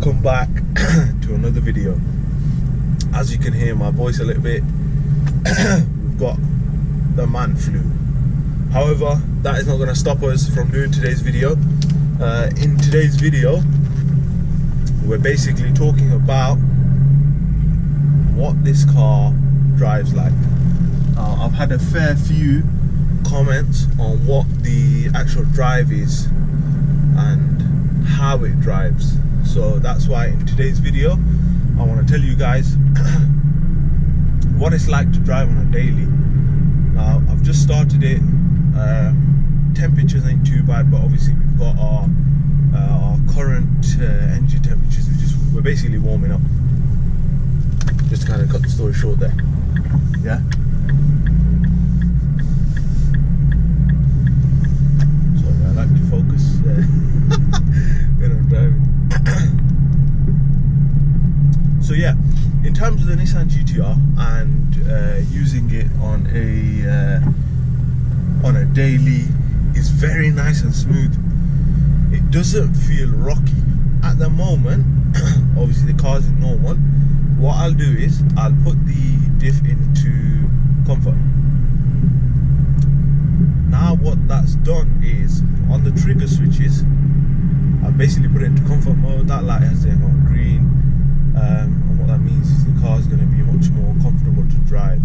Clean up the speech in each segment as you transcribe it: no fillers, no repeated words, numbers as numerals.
welcome back to another video. As you can hear my voice a little bit, we've got the man flu. However, that is not going to stop us from doing today's video. In today's video, we're basically talking about what this car drives like. I've had a fair few comments on what the actual drive is and how it drives. So that's why in today's video I want to tell you guys what it's like to drive on a daily. Now I've just started it. Temperatures ain't too bad, but obviously we've got our current engine temperatures. We're basically warming up. Just to kind of cut the story short there. Yeah. Sorry, I like to focus when I'm driving. So yeah, in terms of the Nissan GTR and using it on a daily, is very nice and smooth. It doesn't feel rocky at the moment. Obviously the car's in normal. What I'll do is I'll put the diff into comfort. Now what that's done is on the trigger switches, I've basically put it into comfort mode. That light has then gone green, and what that means is the car is going to be much more comfortable to drive.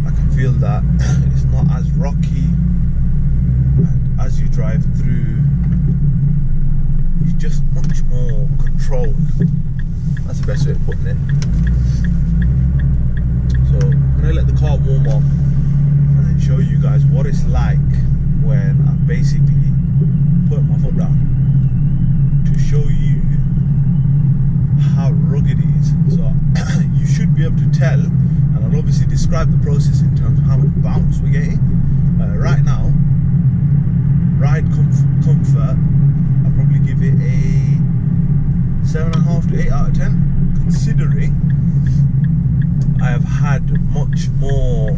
I can feel that it's not as rocky, and as you drive through, it's just much more controlled. That's the best way of putting it. So I'm going to let the car warm up and then show you guys what it's like when I basically put my foot down, to show you how rugged it is. So you should be able to tell, and I'll obviously describe the process in terms of how much bounce we're getting. Right now, ride comfort, I'll probably give it a 7.5 to 8 out of 10, considering I have had much more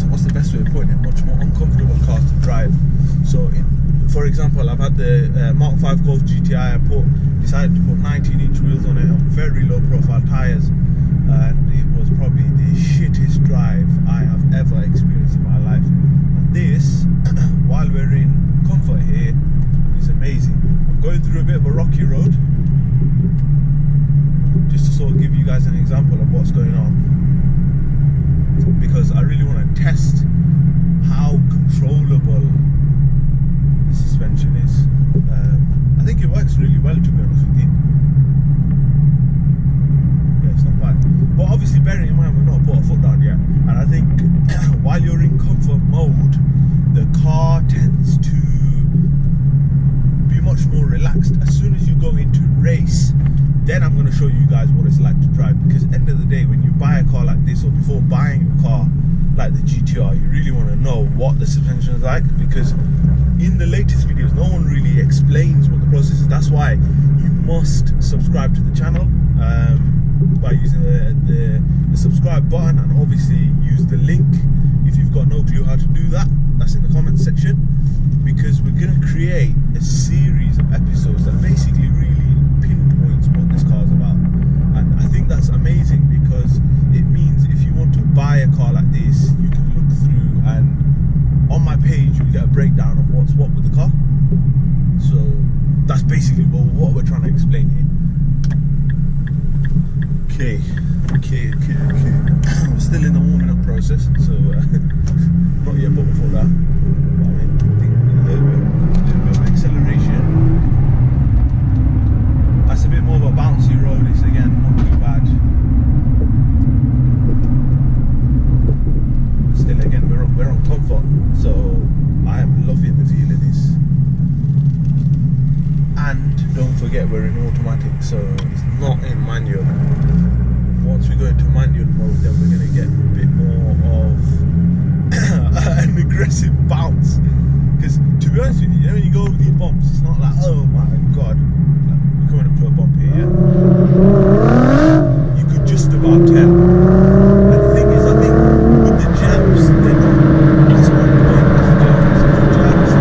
what's the best way of putting it, much more uncomfortable cars to drive. So for example, I've had the Mark 5 Golf GTI. I decided to put 19-inch wheels on it on very low profile tyres, and it was probably the shittest drive I have ever experienced in my life. And this, while we're in comfort here, is amazing. I'm going through a bit of a rocky road, just to sort of give you guys an example of what's going on, because I really want to test how controllable the suspension is. I think it works really well, to be honest with you. Yeah, it's not bad. But obviously bearing in mind we've not put a foot down yet, and I think while you're in comfort mode, the car tends to be much more relaxed. As soon as you go into race, then I'm going to show you guys what it's like to drive, because at the end of the day, when you buy a car like this, or before buying a car like the GTR, you really want to know what the suspension is like, because in the latest videos no one really explains what the process is. That's why you must subscribe to the channel by using the subscribe button, and obviously use the link if you've got no clue how to do that. That's in the comment section, because we're going to create a series of episodes that basically really pinpoints what this car is about. And I think that's amazing, because it means if you want to buy a car like this, you can look through, and on my page you'll get a breakdown of what's what with the car. So that's basically what we're trying to explain here. Okay. We're still in the warming up process, so not yet put before that. But I mean, I think a little bit of acceleration. That's a bit more of a bouncy road. It's again not too bad. Still, again, we're on comfort, so I am loving the feel of this. And don't forget, we're in automatic, so it's not in manual. Once we go into manual mode, then we're going to get a bit more of an aggressive bounce. Because to be honest with you, when you go over these bumps, it's not like, oh my god, like, we're coming up to a bump here, you could just about tell. And the thing is, I think with the jams, they're not as on point as the jams.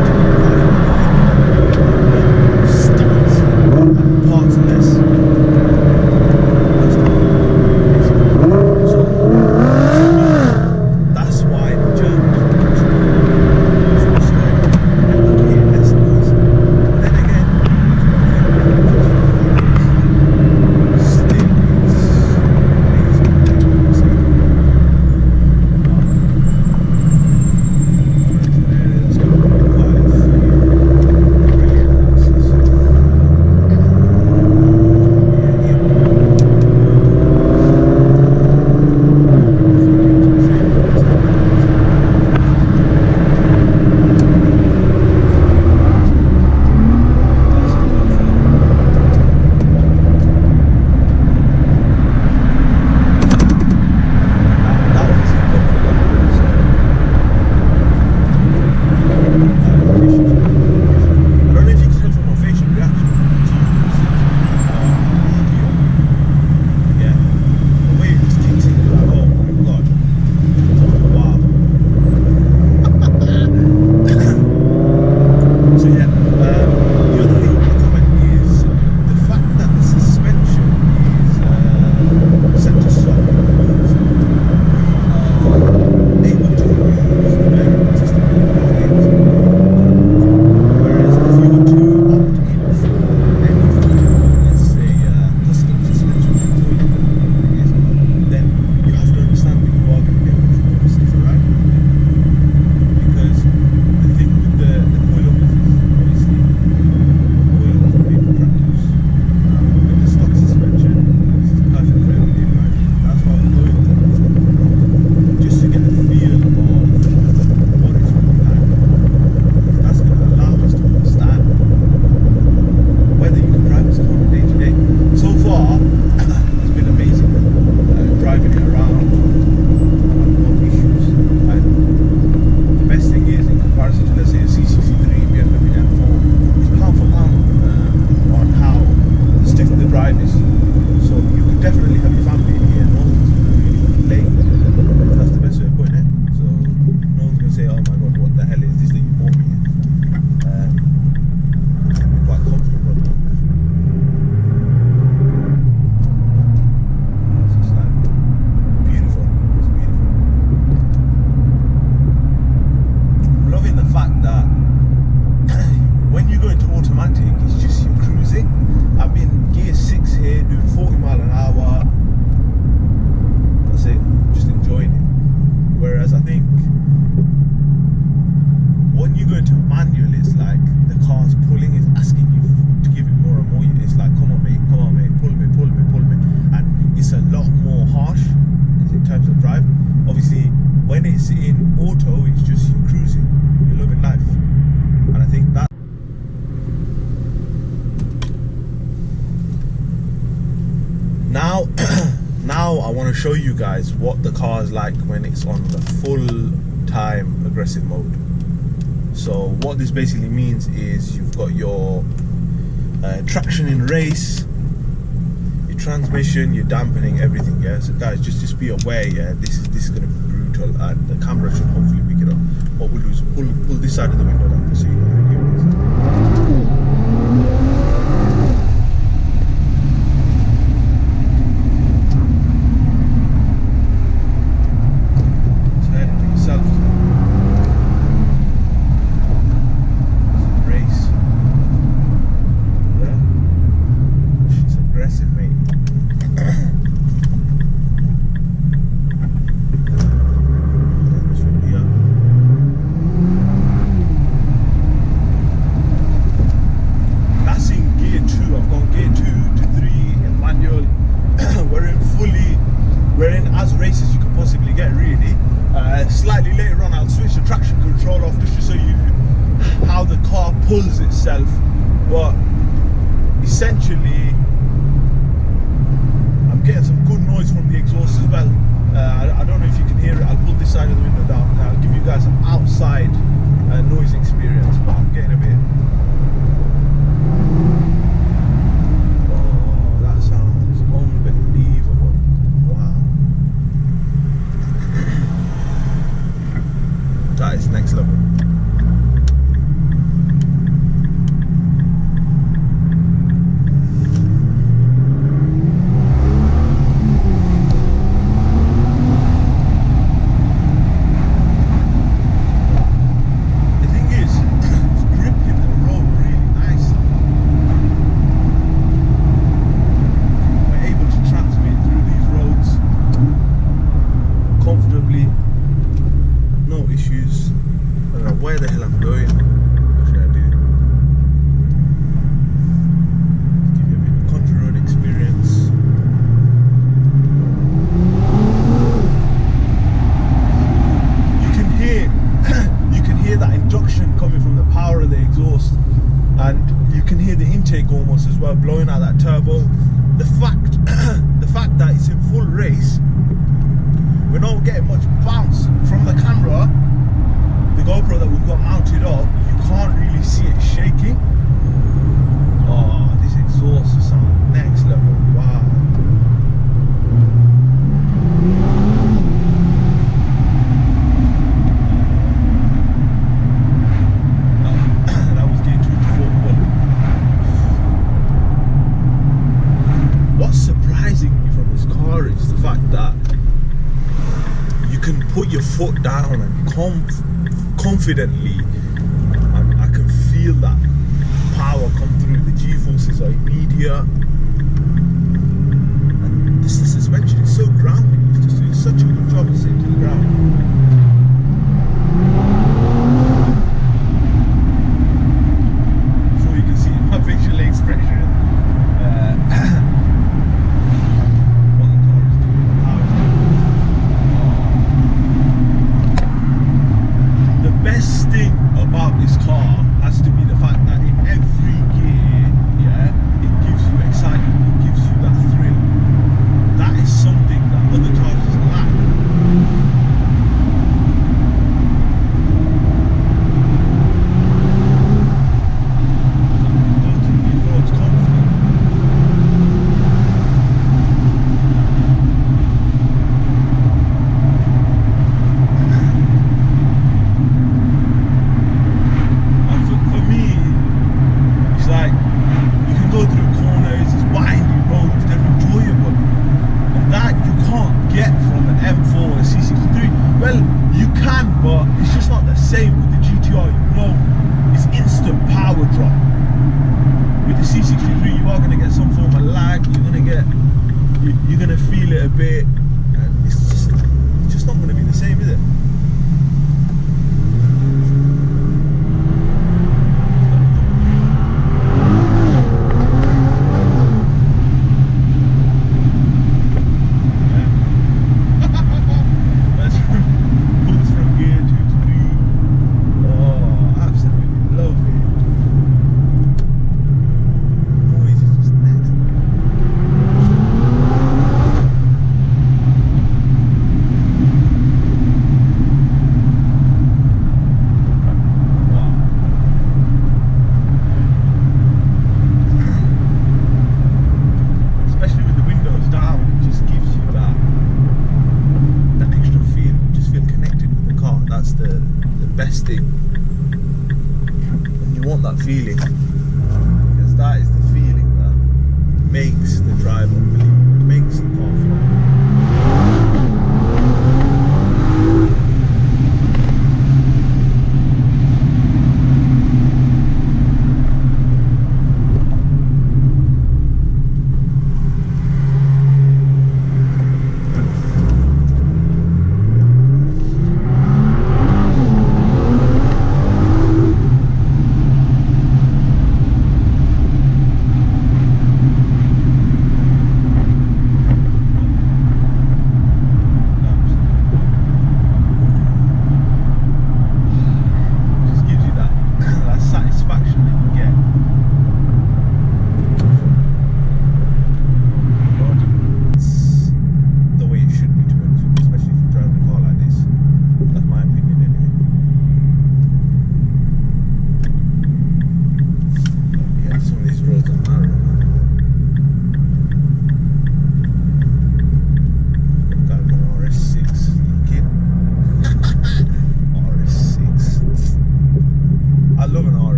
drivers. So you could definitely have your family in here. No one's really late. That's the best way of putting it. So no one's gonna say, "Oh my god, what the hell is this that you bought me?" We're quite comfortable. It's just like beautiful. It's beautiful. I'm loving the fact that when you go into automatic, it's just you cruising. I'm in gear 6 here, doing 40 mile an hour. That's it, just enjoying it. Whereas I think when you go into manual, it's like the car's pulling, it's asking you to give it more and more. It's like, come on mate, pull me. And it's a lot more harsh in terms of drive. Obviously, when it's in auto, it's just you cruising, you're loving life. And I think that now I want to show you guys what the car is like when it's on the full-time aggressive mode. So what this basically means is you've got your traction in race, your transmission, your dampening, everything. Yeah. So guys, just be aware. Yeah, this is going to be brutal, and the camera should hopefully pick it up. What we'll do is pull this side of the window down so you can hear it. Slightly later on, I'll switch the traction control off just to show you how the car pulls itself. But essentially, I'm getting some good noise from the exhaust as well. I don't know if you can hear it. I'll pull this side of the window down and I'll give you guys an outside noise experience. But I'm getting a bit. Oh, that sounds unbelievable. Wow. That is next level. The thing is, it's gripping the road really nicely. We're able to transmit through these roads comfortably. No issues. I don't know where the hell I'm going. What should I do? Give you a bit of country road experience. You can hear that induction coming from the power of the exhaust, and you can hear the intake almost as well, blowing out that turbo. The fact that it's in full race, we're not getting much bounce from the camera. The GoPro that we've got mounted up, you can't really see it shaking. Oh, this exhaust is on next level. Wow. That was getting too difficult. What's surprising me from this car is the fact that you can put your foot down and confidently, and I can feel that power come through. The G-forces are immediate, and the suspension is so grounding. It's just doing such a good job of sitting to the ground. So you can see my facial expression. Best thing about this car has to be the fact that in every gear, yeah, it gives you excitement, it gives you that thrill. That is something that other cars lack. gonna feel it a bit, and it's just not gonna be the same, is it? Best thing, and you want that feeling, because that is the feeling that makes the drive unbelievable. It makes the car fly.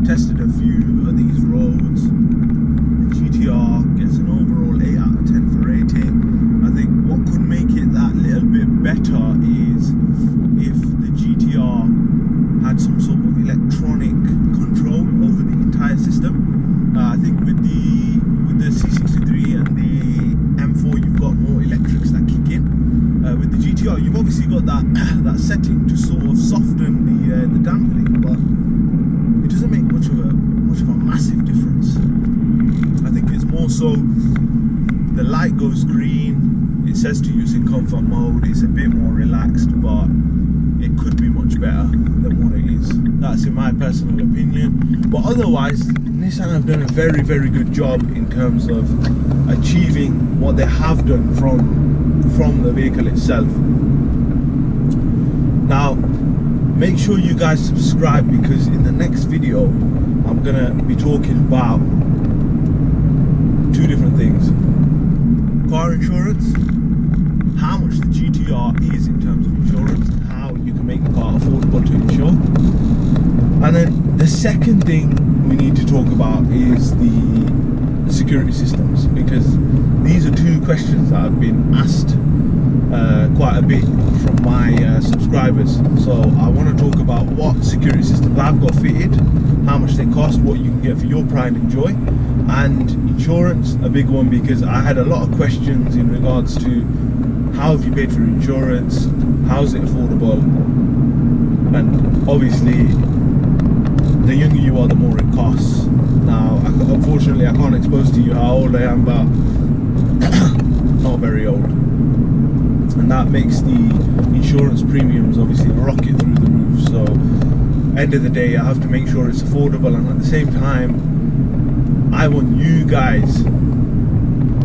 Tested a few of these roads. The GTR gets an overall 8 out of 10 for rating. I think what could make it that little bit better is if the GTR had some sort of electronic control over the entire system. I think with the C63 and the M4, you've got more electrics that kick in. With the GTR, you've obviously got that setting to sort of soften the damping, but it doesn't make much of a massive difference. I think it's more so the light goes green, it says to you it's in comfort mode, it's a bit more relaxed, but it could be much better than what it is. That's in my personal opinion. But otherwise, Nissan have done a very, very good job in terms of achieving what they have done from the vehicle itself. Now, make sure you guys subscribe, because in the next video I'm gonna be talking about two different things: car insurance, how much the GTR is in terms of insurance, and how you can make the car affordable to insure. And then the second thing we need to talk about is the security systems, because these are two questions that have been asked quite a bit from my subscribers. So I want to talk about what security systems I've got fitted, how much they cost, what you can get for your pride and joy, and insurance, a big one, because I had a lot of questions in regards to how have you paid for insurance, how is it affordable, and obviously the younger you are, the more it costs. Now, unfortunately, I can't expose to you how old I am, but not very old. And that makes the insurance premiums obviously rocket through the roof. So end of the day, I have to make sure it's affordable, and at the same time I want you guys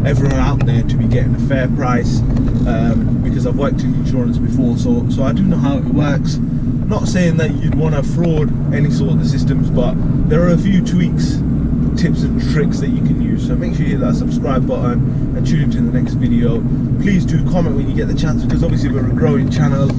everyone out there to be getting a fair price, because I've worked in insurance before, so I do know how it works. Not saying that you'd want to fraud any sort of the systems, but there are a few tweaks, tips and tricks that you can use. So make sure you hit that subscribe button and tune into the next video. Please do comment when you get the chance, because obviously we're a growing channel.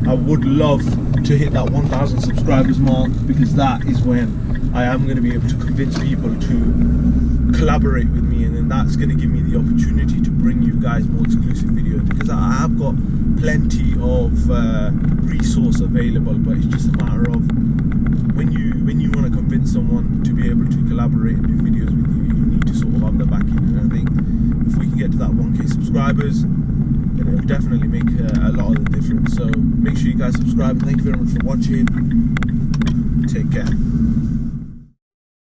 I would love to hit that 1,000 subscribers mark, because that is when I am going to be able to convince people to collaborate with me, and then that's going to give me the opportunity to bring you guys more exclusive videos, because I have got plenty of resource available, but it's just a matter of when you want to convince someone to be able to collaborate and do videos with you, you need to sort of have the backing. And I think if we can get to that 1K subscribers, then it'll definitely make a lot of the difference. So make sure you guys subscribe, and thank you very much for watching. Take care.